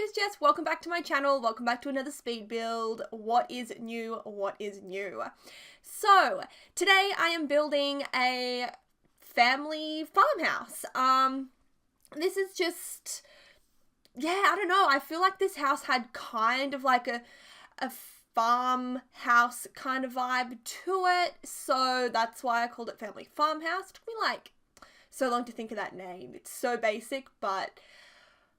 is Jess. Welcome back to my channel. Welcome back to another speed build. What is new? What is new? So, today I am building a family farmhouse. This is just, I don't know. I feel like this house had kind of like a farmhouse kind of vibe to it. So that's why I called it Family Farmhouse. It took me like so long to think of that name. It's so basic, but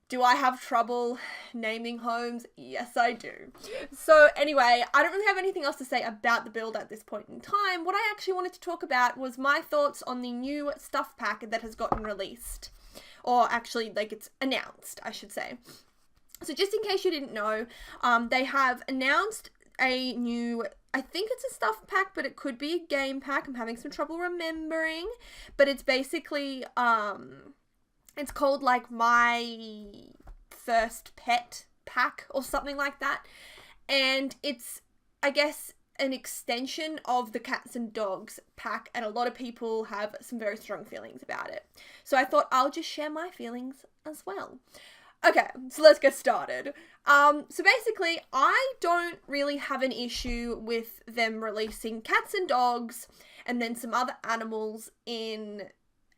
do I have trouble naming homes? Yes, I do. So anyway, I don't really have anything else to say about the build at this point in time. What I actually wanted to talk about was my thoughts on the new stuff pack that has gotten released. Or actually, like, it's announced, I should say. So just in case you didn't know, they have announced a new, I think it's a stuff pack, but it could be a game pack. I'm having some trouble remembering. But it's basically, it's called like My First Pet pack or something like that. And it's, I guess, an extension of the cats and dogs pack. And a lot of people have some very strong feelings about it. So I thought I'll just share my feelings as well. Okay, so let's get started. So basically, I don't really have an issue with them releasing cats and dogs and then some other animals in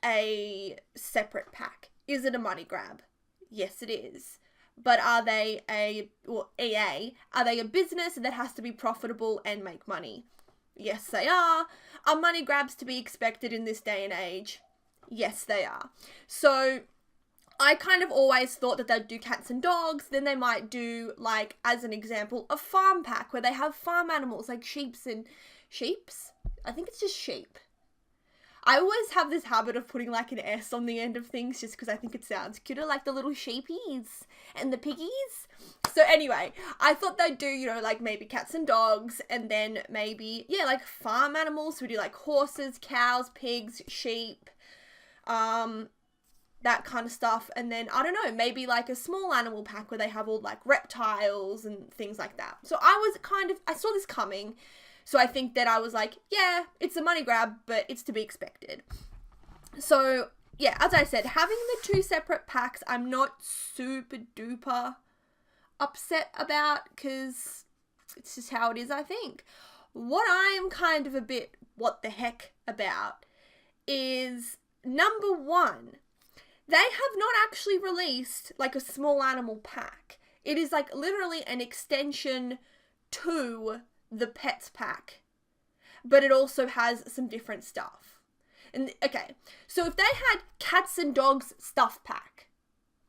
a separate pack. Is it a money grab? Yes, it is. But are they EA, are they a business that has to be profitable and make money? Yes, they are. Are money grabs to be expected in this day and age? Yes, they are. So I kind of always thought that they'd do cats and dogs, then they might do, like, as an example, a farm pack where they have farm animals like sheeps? I think it's just sheep. I always have this habit of putting like an S on the end of things just because I think it sounds cuter, like the little sheepies and the piggies. So anyway, I thought they'd do, you know, like maybe cats and dogs and then maybe, like farm animals. So we do like horses, cows, pigs, sheep, that kind of stuff. And then, I don't know, maybe like a small animal pack where they have all like reptiles and things like that. So I saw this coming. So I think that I was like, yeah, it's a money grab, but it's to be expected. So yeah, as I said, having the two separate packs, I'm not super duper upset about because it's just how it is, I think. What I am kind of a bit what the heck about is, number one, they have not actually released like a small animal pack. It is like literally an extension to the pets pack, but it also has some different stuff. And okay, so if they had cats and dogs stuff pack,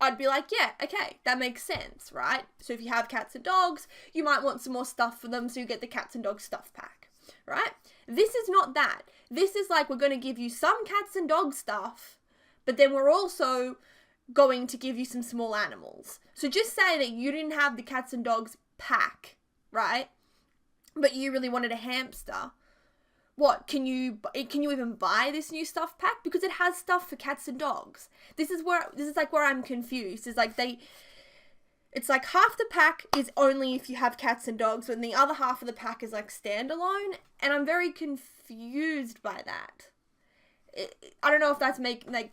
I'd be like, yeah, okay, that makes sense, right? So if you have cats and dogs, you might want some more stuff for them, so you get the cats and dogs stuff pack, right? This is not that. This is like, we're going to give you some cats and dog stuff, but then we're also going to give you some small animals. So just say that you didn't have the cats and dogs pack, right? But you really wanted a hamster. What, can you even buy this new stuff pack? Because it has stuff for cats and dogs. This is like where I'm confused. It's like half the pack is only if you have cats and dogs, and the other half of the pack is like standalone, and I'm very confused by that. I don't know if that's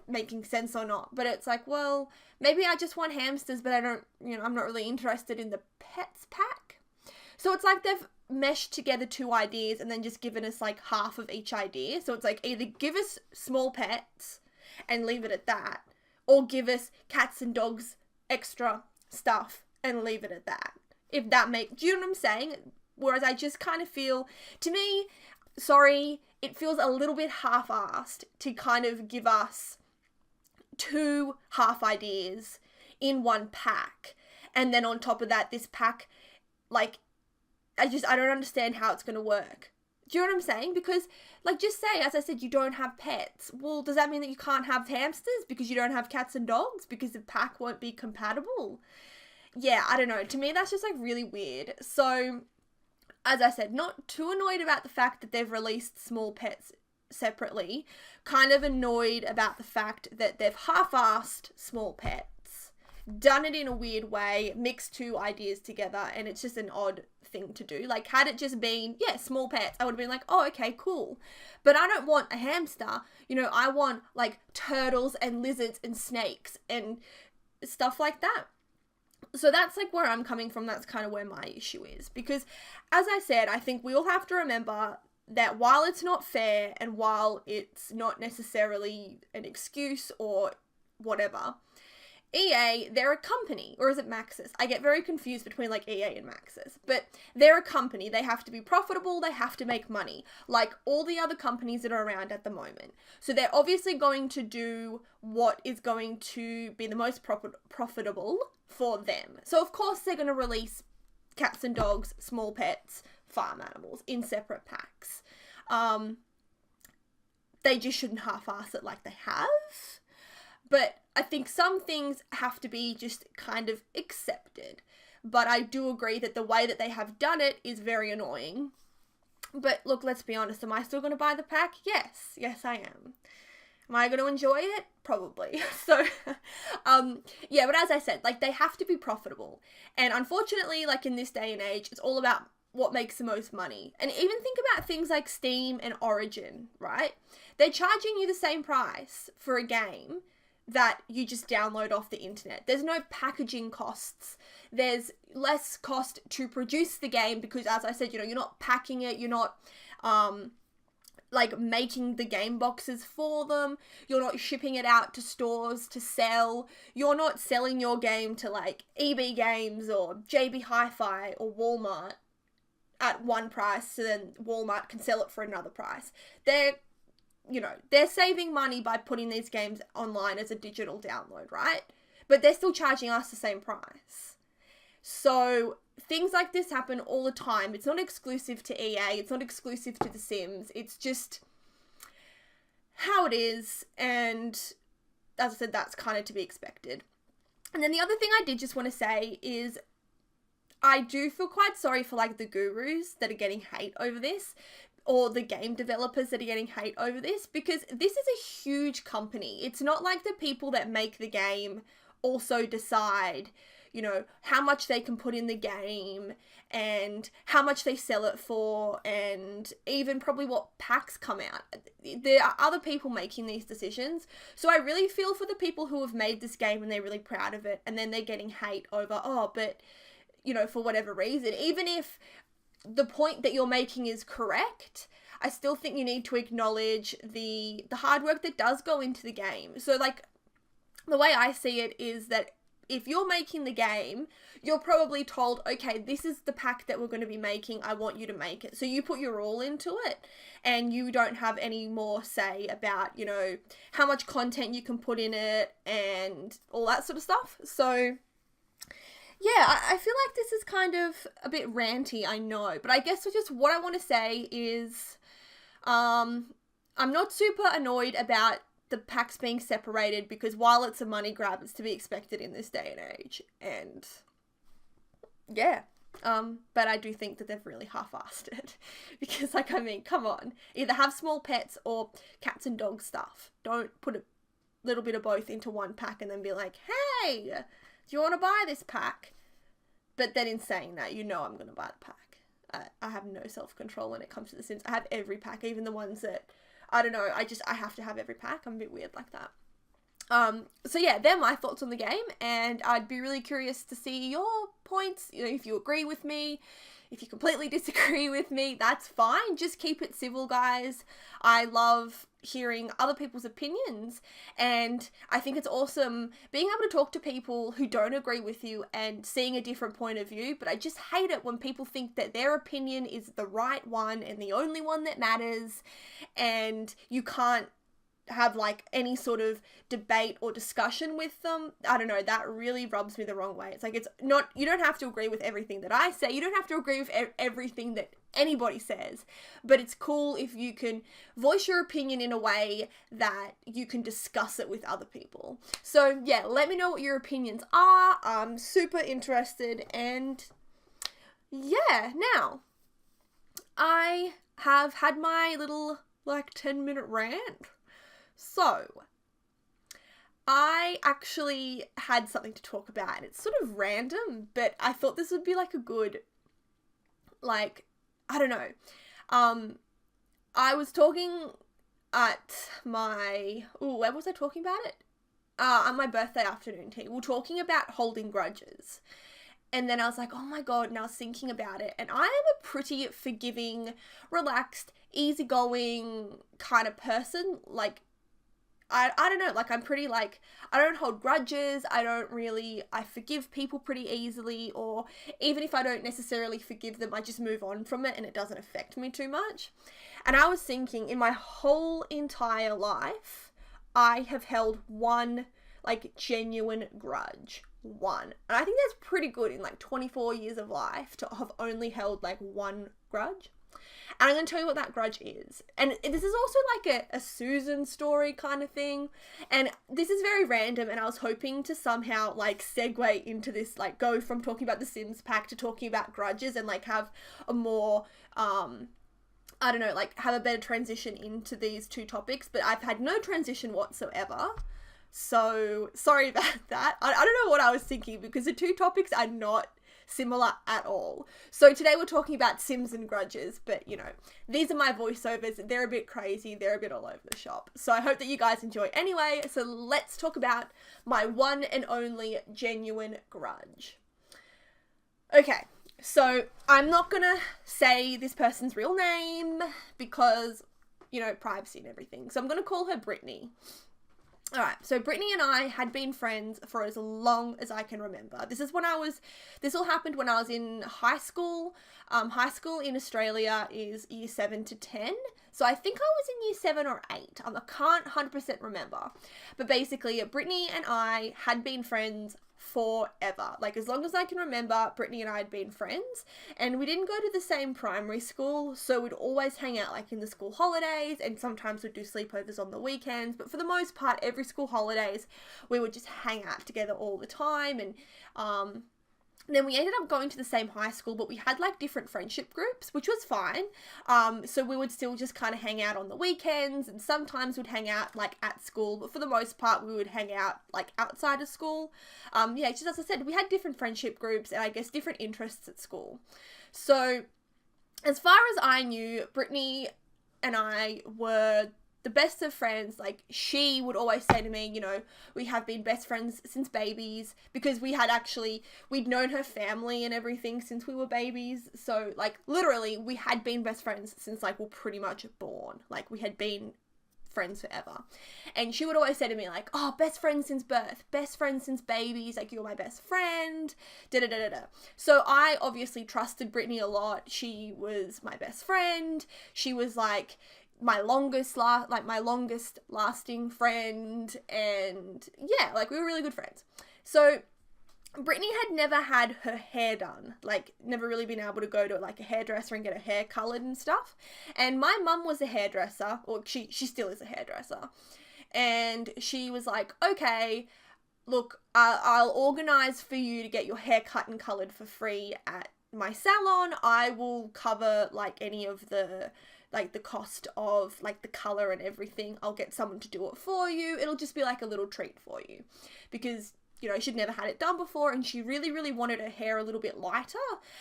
making sense or not, but it's like, well, maybe I just want hamsters, but I don't, I'm not really interested in the pets pack. So it's like they've meshed together two ideas and then just given us like half of each idea. So it's like either give us small pets and leave it at that, or give us cats and dogs extra stuff and leave it at that. If that do you know what I'm saying? Whereas I just kind of feel, to me, it feels a little bit half-assed to kind of give us two half ideas in one pack. And then on top of that, this pack, like, I don't understand how it's going to work. Do you know what I'm saying? Because, like, just say, as I said, you don't have pets. Well, does that mean that you can't have hamsters because you don't have cats and dogs? Because the pack won't be compatible? Yeah, I don't know. To me, that's just, like, really weird. So, as I said, not too annoyed about the fact that they've released small pets separately. Kind of annoyed about the fact that they've half-assed small pets. Done it in a weird way, mixed two ideas together, and it's just an odd thing to do. Like, had it just been, small pets, I would have been like, oh, okay, cool. But I don't want a hamster. I want, like, turtles and lizards and snakes and stuff like that. So that's like where I'm coming from. That's kind of where my issue is. Because as I said, I think we all have to remember that while it's not fair and while it's not necessarily an excuse or whatever, EA, they're a company, or is it Maxis? I get very confused between like EA and Maxis, but they're a company. They have to be profitable. They have to make money, like all the other companies that are around at the moment. So they're obviously going to do what is going to be the most profitable for them. So of course they're going to release cats and dogs, small pets, farm animals in separate packs. They just shouldn't half-ass it like they have. But I think some things have to be just kind of accepted. But I do agree that the way that they have done it is very annoying. But look, let's be honest. Am I still going to buy the pack? Yes. Yes, I am. Am I going to enjoy it? Probably. So, yeah, but as I said, like, they have to be profitable. And unfortunately, like, in this day and age, it's all about what makes the most money. And even think about things like Steam and Origin, right? They're charging you the same price for a game that you just download off the internet. There's no packaging costs. There's less cost to produce the game because, as I said, you know, you're not packing it, you're not like making the game boxes for them, you're not shipping it out to stores to sell, you're not selling your game to like EB Games or JB Hi-Fi or Walmart at one price so then Walmart can sell it for another price. They're saving money by putting these games online as a digital download, right? But they're still charging us the same price. So things like this happen all the time. It's not exclusive to EA. It's not exclusive to The Sims. It's just how it is. And as I said, that's kind of to be expected. And then the other thing I did just want to say is I do feel quite sorry for like the gurus that are getting hate over this, or the game developers that are getting hate over this, because this is a huge company. It's not like the people that make the game also decide, you know, how much they can put in the game and how much they sell it for, and even probably what packs come out. There are other people making these decisions. So I really feel for the people who have made this game and they're really proud of it, and then they're getting hate over, oh, but, you know, for whatever reason, even if the point that you're making is correct, I still think you need to acknowledge the hard work that does go into the game. So, like, the way I see it is that if you're making the game, you're probably told, okay, this is the pack that we're going to be making, I want you to make it. So you put your all into it, and you don't have any more say about, you know, how much content you can put in it and all that sort of stuff. So yeah, I feel like this is kind of a bit ranty, I know, but I guess just what I want to say is, I'm not super annoyed about the packs being separated, because while it's a money grab, it's to be expected in this day and age, and yeah, but I do think that they've really half-assed it, because, like, I mean, come on, either have small pets or cats and dog stuff. Don't put a little bit of both into one pack and then be like, hey, do you want to buy this pack? But then in saying that, you know I'm going to buy the pack. I have no self-control when it comes to The Sims. I have every pack, even the ones that, I don't know, I have to have every pack. I'm a bit weird like that. So yeah, they're my thoughts on the game, and I'd be really curious to see your points, you know, if you agree with me. If you completely disagree with me, that's fine. Just keep it civil, guys. I love hearing other people's opinions, and I think it's awesome being able to talk to people who don't agree with you and seeing a different point of view. But I just hate it when people think that their opinion is the right one and the only one that matters, and you can't have like any sort of debate or discussion with them. I don't know, that really rubs me the wrong way. It's like, it's not, you don't have to agree with everything that I say, you don't have to agree with everything that anybody says, but it's cool if you can voice your opinion in a way that you can discuss it with other people. So yeah, let me know what your opinions are. I'm super interested. And yeah, now I have had my little like 10-minute rant. So, I actually had something to talk about, and it's sort of random, but I thought this would be like a good, like, I don't know. I was talking at my, where was I talking about it? on my birthday afternoon tea, we were talking about holding grudges. And then I was like, oh my God, and I was thinking about it. And I am a pretty forgiving, relaxed, easygoing kind of person. Like, I don't know, like I'm pretty like, I don't hold grudges. I forgive people pretty easily, or even if I don't necessarily forgive them, I just move on from it and it doesn't affect me too much. And I was thinking, in my whole entire life, I have held one like genuine grudge. One. And I think that's pretty good in like 24 years of life to have only held like one grudge. And I'm going to tell you what that grudge is. And this is also like a Susan story kind of thing. And this is very random, and I was hoping to somehow like segue into this, like go from talking about the Sims pack to talking about grudges and like have a more, I don't know, like have a better transition into these two topics. But I've had no transition whatsoever. So sorry about that. I don't know what I was thinking, because the two topics are not similar at all. So today we're talking about Sims and grudges, but you know, these are my voiceovers. They're a bit crazy. They're a bit all over the shop. So I hope that you guys enjoy anyway. So let's talk about my one and only genuine grudge. Okay, so I'm not gonna say this person's real name because, you know, privacy and everything. So I'm gonna call her Brittany. Alright, so Brittany and I had been friends for as long as I can remember. This all happened when I was in high school. High school in Australia is year 7 to 10. So I think I was in year 7 or 8. I can't 100% remember. But basically, Brittany and I had been friends forever. Like, as long as I can remember, Brittany and I had been friends, and we didn't go to the same primary school, so we'd always hang out like in the school holidays, and sometimes we'd do sleepovers on the weekends, but for the most part, every school holidays, we would just hang out together all the time. And then we ended up going to the same high school, but we had like different friendship groups, which was fine. So we would still just kind of hang out on the weekends, and sometimes we'd hang out like at school, but for the most part we would hang out like outside of school. Yeah, just as I said, we had different friendship groups and I guess different interests at school. So as far as I knew, Brittany and I were the best of friends. Like, she would always say to me, you know, we have been best friends since babies, because we'd known her family and everything since we were babies. So like literally we had been best friends since like we're pretty much born. Like, we had been friends forever. And she would always say to me like, oh, best friends since birth, best friends since babies, like, you're my best friend, da da da da da. So I obviously trusted Brittany a lot. She was my best friend. She was like my longest lasting friend, and yeah, like, we were really good friends. So Brittany had never had her hair done, like, never really been able to go to like a hairdresser and get her hair coloured and stuff. And my mum was a hairdresser, or she still is a hairdresser, and she was like, okay, look, I'll organise for you to get your hair cut and coloured for free at my salon. I will cover like any of the cost of like the colour and everything. I'll get someone to do it for you. It'll just be like a little treat for you, because, you know, she'd never had it done before, and she really, really wanted her hair a little bit lighter,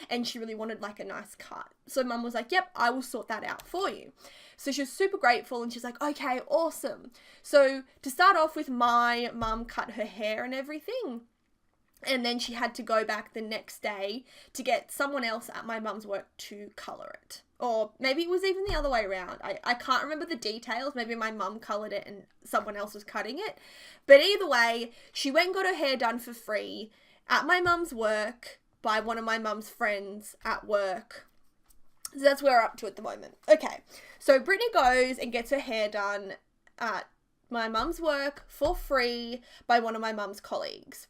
and she really wanted like a nice cut. So mum was like, yep, I will sort that out for you. So she was super grateful, and she's like, okay, awesome. So to start off with, my mum cut her hair and everything, and then she had to go back the next day to get someone else at my mum's work to colour it. Or maybe it was even the other way around. I can't remember the details. Maybe my mum coloured it and someone else was cutting it. But either way, she went and got her hair done for free at my mum's work by one of my mum's friends at work. So that's where we're up to at the moment. Okay, so Brittany goes and gets her hair done at my mum's work for free by one of my mum's colleagues.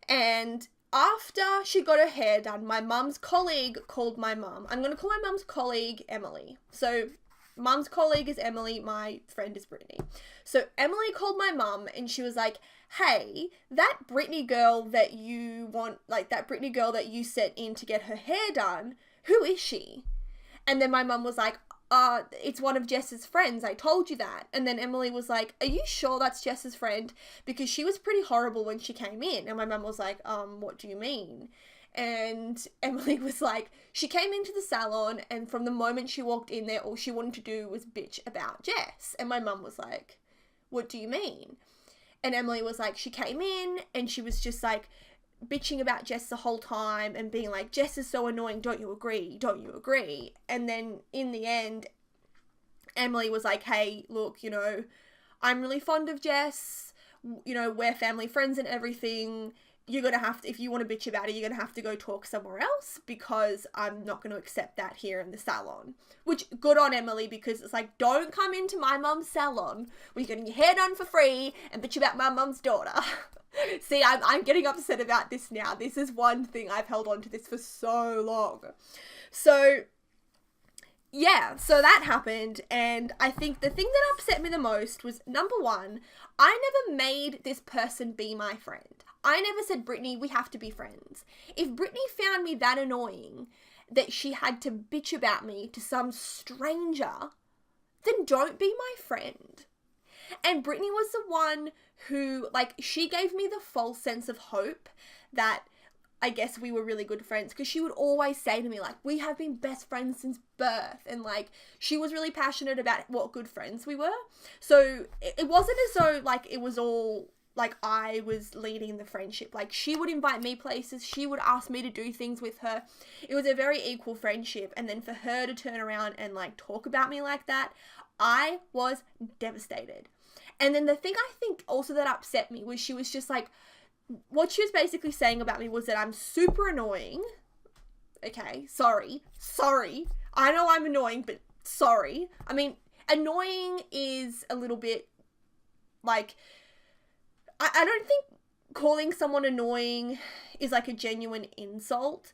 And after she got her hair done, my mum's colleague called my mum. I'm going to call my mum's colleague Emily. So mum's colleague is Emily, my friend is Brittany. So Emily called my mum, and she was like, hey, that Brittany girl that you want, like that Brittany girl that you sent in to get her hair done, who is she? And then my mum was like, it's one of Jess's friends. I told you that. And then Emily was like, are you sure that's Jess's friend? Because she was pretty horrible when she came in. And my mum was like, what do you mean? And Emily was like, she came into the salon, and from the moment she walked in there, all she wanted to do was bitch about Jess. And my mum was like, what do you mean? And Emily was like, she came in and she was just like bitching about Jess the whole time and being like, Jess is so annoying, don't you agree? Don't you agree? And then in the end, Emily was like, hey, look, you know, I'm really fond of Jess, you know, we're family friends and everything. You're going to have to, if you want to bitch about it, you're going to have to go talk somewhere else because I'm not going to accept that here in the salon. Which, good on Emily, because it's like, don't come into my mum's salon where you're getting your hair done for free and bitch about my mum's daughter. See, I'm getting upset about this now. This is one thing I've held on to this for so long. So, yeah, so that happened, and I think the thing that upset me the most was, number one, I never made this person be my friend. I never said, Brittany, we have to be friends. If Brittany found me that annoying that she had to bitch about me to some stranger, then don't be my friend. And Brittany was the one who, like, she gave me the false sense of hope that I guess we were really good friends, because she would always say to me, like, we have been best friends since birth, and like, she was really passionate about what good friends we were. So it wasn't as though like it was all like I was leading the friendship. Like, she would invite me places, she would ask me to do things with her. It was a very equal friendship, and then for her to turn around and like talk about me like that, I was devastated. And then the thing I think also that upset me was she was just like, what she was basically saying about me was that I'm super annoying. Okay, sorry. I know I'm annoying, but sorry. I mean, annoying is a little bit like, I don't think calling someone annoying is like a genuine insult.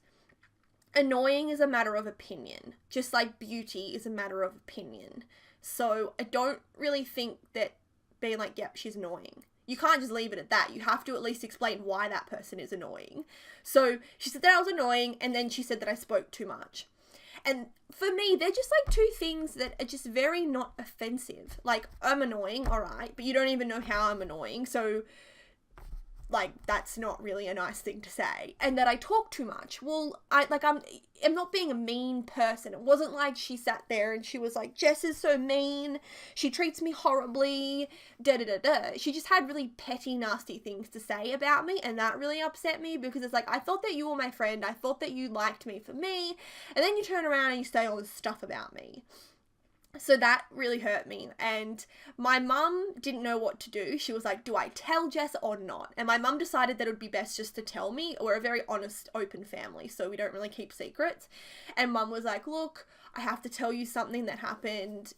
Annoying is a matter of opinion, just like beauty is a matter of opinion. So I don't really think that being like, yep, she's annoying, you can't just leave it at that. You have to at least explain why that person is annoying. So she said that I was annoying, and then she said that I spoke too much. And for me, they're just like two things that are just very not offensive. Like, I'm annoying, alright, but you don't even know how I'm annoying, so like, that's not really a nice thing to say. And that I talk too much. Well, I'm not being a mean person. It wasn't like she sat there and she was like, Jess is so mean, she treats me horribly, da-da-da-da. She just had really petty, nasty things to say about me, and that really upset me, because it's like, I thought that you were my friend, I thought that you liked me for me, and then you turn around and you say all this stuff about me. So that really hurt me, and my mum didn't know what to do. She was like, do I tell Jess or not? And my mum decided that it would be best just to tell me. We're a very honest, open family, so we don't really keep secrets. And mum was like, look, I have to tell you something that happened.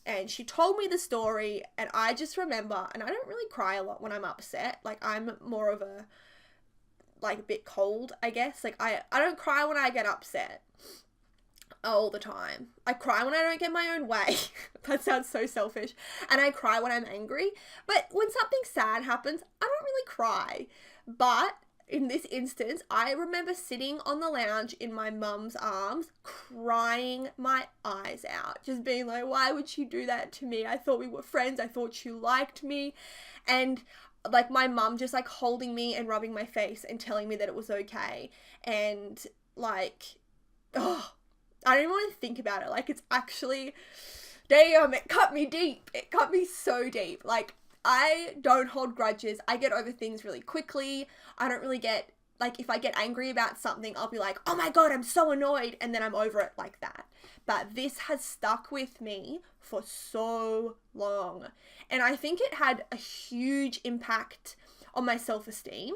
And she told me the story, and I just remember, and I don't really cry a lot when I'm upset. Like, I'm more of a, like, a bit cold, I guess. Like, I don't cry when I get upset all the time. I cry when I don't get my own way. That sounds so selfish. And I cry when I'm angry. But when something sad happens, I don't really cry. But in this instance, I remember sitting on the lounge in my mum's arms, crying my eyes out. Just being like, why would she do that to me? I thought we were friends. I thought she liked me. And like, my mum just like holding me and rubbing my face and telling me that it was okay. And like, oh, I don't even want to think about it. Like, it's actually, damn, it cut me deep. It cut me so deep. Like, I don't hold grudges. I get over things really quickly. I don't really get, like, if I get angry about something, I'll be like, oh my God, I'm so annoyed. And then I'm over it like that. But this has stuck with me for so long. And I think it had a huge impact on my self-esteem.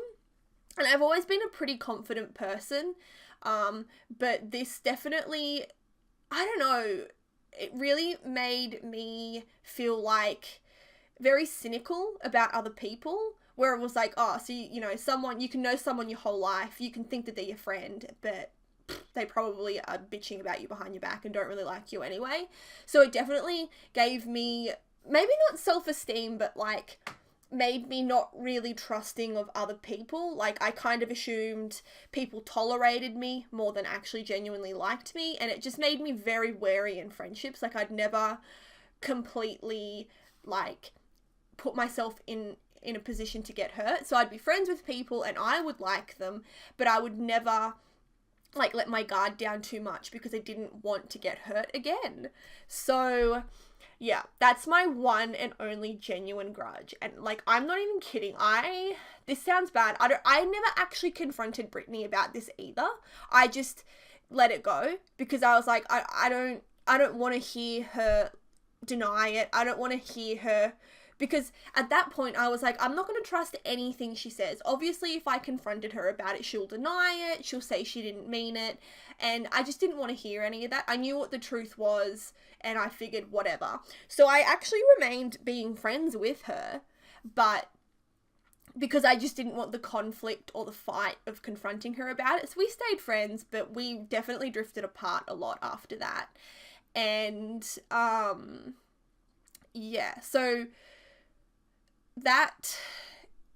And I've always been a pretty confident person. But this definitely, I don't know, it really made me feel like very cynical about other people, where it was like, oh, so you know, someone, you can know someone your whole life, you can think that they're your friend, but they probably are bitching about you behind your back and don't really like you anyway. So it definitely gave me, maybe not self-esteem, but like, made me not really trusting of other people. Like, I kind of assumed people tolerated me more than actually genuinely liked me, and it just made me very wary in friendships. Like, I'd never completely, like, put myself in a position to get hurt. So I'd be friends with people and I would like them, but I would never, like, let my guard down too much because I didn't want to get hurt again. So Yeah, that's my one and only genuine grudge. And like, I'm not even kidding. This sounds bad. I never actually confronted Brittany about this either. I just let it go because I was like, I don't want to hear her deny it. I don't want to hear her, because at that point I was like, I'm not going to trust anything she says. Obviously, if I confronted her about it, she'll deny it. She'll say she didn't mean it. And I just didn't want to hear any of that. I knew what the truth was, and I figured whatever. So I actually remained being friends with her, but because I just didn't want the conflict or the fight of confronting her about it. So we stayed friends, but we definitely drifted apart a lot after that. And yeah, so that,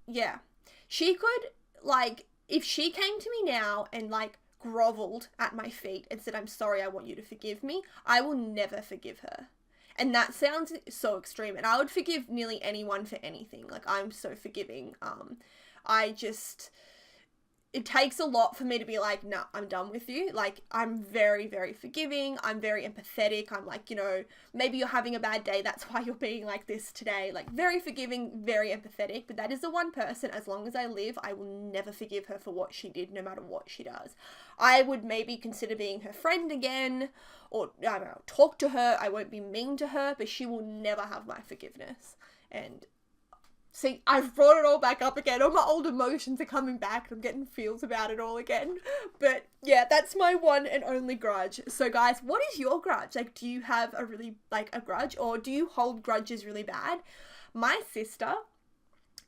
yeah, she could, like, if she came to me now and like groveled at my feet and said, I'm sorry, I want you to forgive me, I will never forgive her. And that sounds so extreme, and I would forgive nearly anyone for anything. Like, I'm so forgiving. It takes a lot for me to be like, no, I'm done with you. Like, I'm very, very forgiving. I'm very empathetic. I'm like, you know, maybe you're having a bad day. That's why you're being like this today. Like, very forgiving, very empathetic. But that is the one person, as long as I live, I will never forgive her for what she did, no matter what she does. I would maybe consider being her friend again, or, I don't know, talk to her. I won't be mean to her, but she will never have my forgiveness. And see, I've brought it all back up again. All my old emotions are coming back. I'm getting feels about it all again. But yeah, that's my one and only grudge. So guys, what is your grudge? Like, do you have a really, like, a grudge? Or do you hold grudges really bad? My sister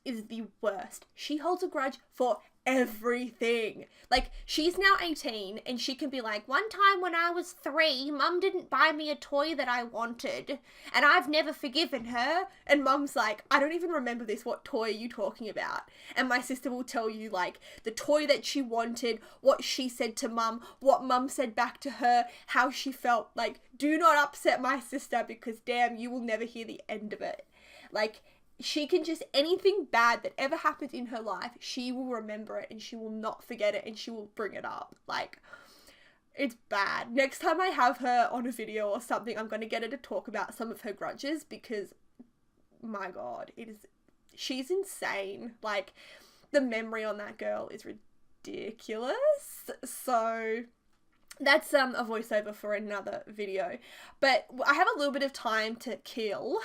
is the worst. She holds a grudge for everything. Like, she's now 18 and she can be like, one time when I was 3, mum didn't buy me a toy that I wanted and I've never forgiven her. And mum's like, I don't even remember this. What toy are you talking about? And my sister will tell you, like, the toy that she wanted, what she said to mum, what mum said back to her, how she felt. Like, do not upset my sister, because damn, you will never hear the end of it. Like, she can just, anything bad that ever happened in her life, she will remember it and she will not forget it and she will bring it up. Like, it's bad. Next time I have her on a video or something, I'm going to get her to talk about some of her grudges, because, my God, she's insane. Like, the memory on that girl is ridiculous. So that's a voiceover for another video, but I have a little bit of time to kill.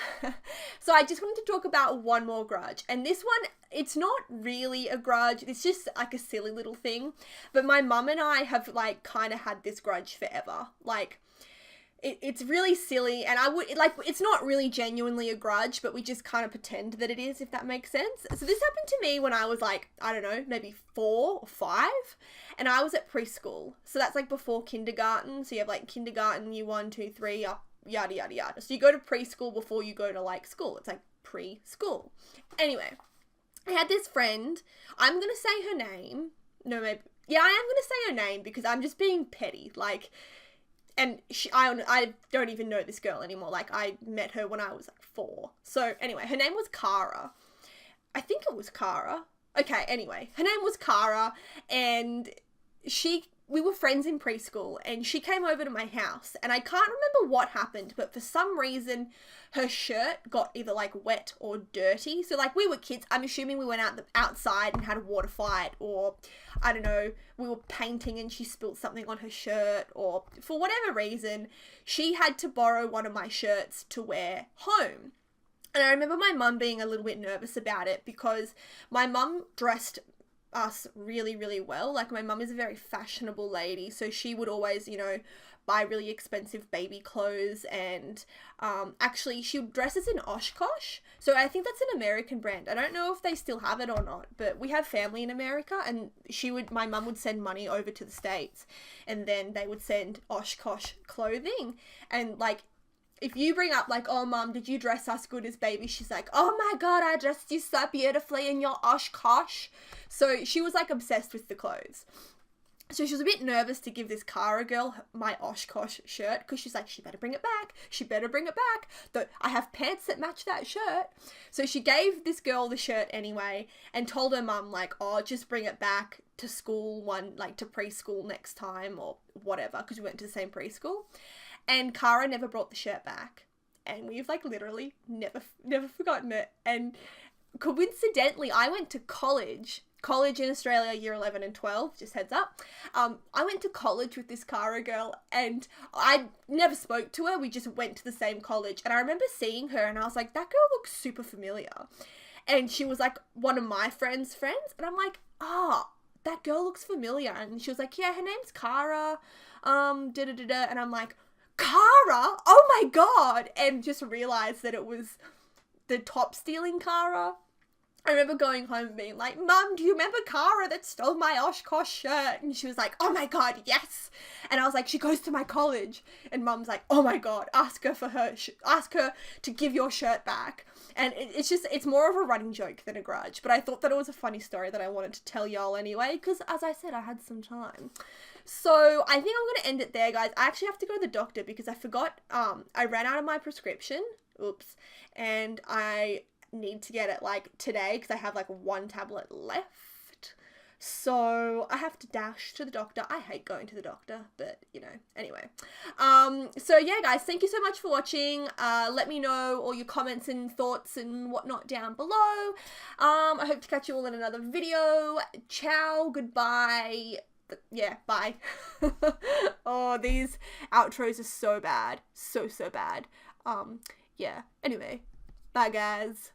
So I just wanted to talk about one more grudge, and this one, it's not really a grudge, it's just like a silly little thing, but my mum and I have, like, kind of had this grudge forever. Like, it's really silly, and I would, like, it's not really genuinely a grudge, but we just kind of pretend that it is, if that makes sense. So this happened to me when I was, like, I don't know, maybe 4 or 5, and I was at preschool. So that's, like, before kindergarten. So you have, like, kindergarten, year 1, 2, 3, up, yada, yada, yada. So you go to preschool before you go to, like, school. It's, like, preschool. Anyway, I had this friend. I'm going to say her name. No, maybe. Yeah, I am going to say her name because I'm just being petty. Like, and I don't even know this girl anymore. Like, I met her when I was, like, 4. So anyway, her name was Cara. I think it was Cara. Okay, anyway, her name was Cara, and we were friends in preschool, and she came over to my house, and I can't remember what happened, but for some reason, her shirt got either, like, wet or dirty. So, like, we were kids. I'm assuming we went outside and had a water fight, or, I don't know, we were painting and she spilled something on her shirt, or for whatever reason, she had to borrow one of my shirts to wear home. And I remember my mum being a little bit nervous about it, because my mum dressed us really, really well. Like, my mum is a very fashionable lady, so she would always, you know, buy really expensive baby clothes, and actually she would dress us in Oshkosh. So I think that's an American brand. I don't know if they still have it or not, but we have family in America, and my mum would send money over to the States, and then they would send Oshkosh clothing. And, like, if you bring up, like, oh, mum, did you dress us good as baby? She's like, oh my God, I dressed you so beautifully in your Oshkosh. So she was, like, obsessed with the clothes. So she was a bit nervous to give this Cara girl my Oshkosh shirt, because she's like, she better bring it back. She better bring it back. Though I have pants that match that shirt. So she gave this girl the shirt anyway, and told her mum, like, oh, just bring it back to school to preschool next time, or whatever, because we went to the same preschool. And Cara never brought the shirt back. and we've like literally never forgotten it. And coincidentally, I went to college in Australia, year 11 and 12, just heads up. I went to college with this Cara girl, and I never spoke to her. We just went to the same college, and I remember seeing her, and I was like, that girl looks super familiar. And she was like one of my friends, and I'm like, that girl looks familiar. And she was like, yeah, her name's Cara, and I'm like, Cara? Oh my god! And just realized that it was the top stealing Cara. I remember going home and being like, Mum, do you remember Cara that stole my Oshkosh shirt? And she was like, oh my god, yes. And I was like, she goes to my college. And Mum's like, oh my god, ask her to give your shirt back. And it's more of a running joke than a grudge. But I thought that it was a funny story that I wanted to tell y'all anyway, because as I said, I had some time. So I think I'm going to end it there, guys. I actually have to go to the doctor because I forgot, I ran out of my prescription. Oops. And I need to get it like today because I have like one tablet left. So I have to dash to the doctor. I hate going to the doctor, but you know, anyway. So yeah, guys, thank you so much for watching. Let me know all your comments and thoughts and whatnot down below. I hope to catch you all in another video. Ciao, goodbye. Yeah, bye. Oh, these outros are so bad. So bad. Yeah, anyway. Bye, guys.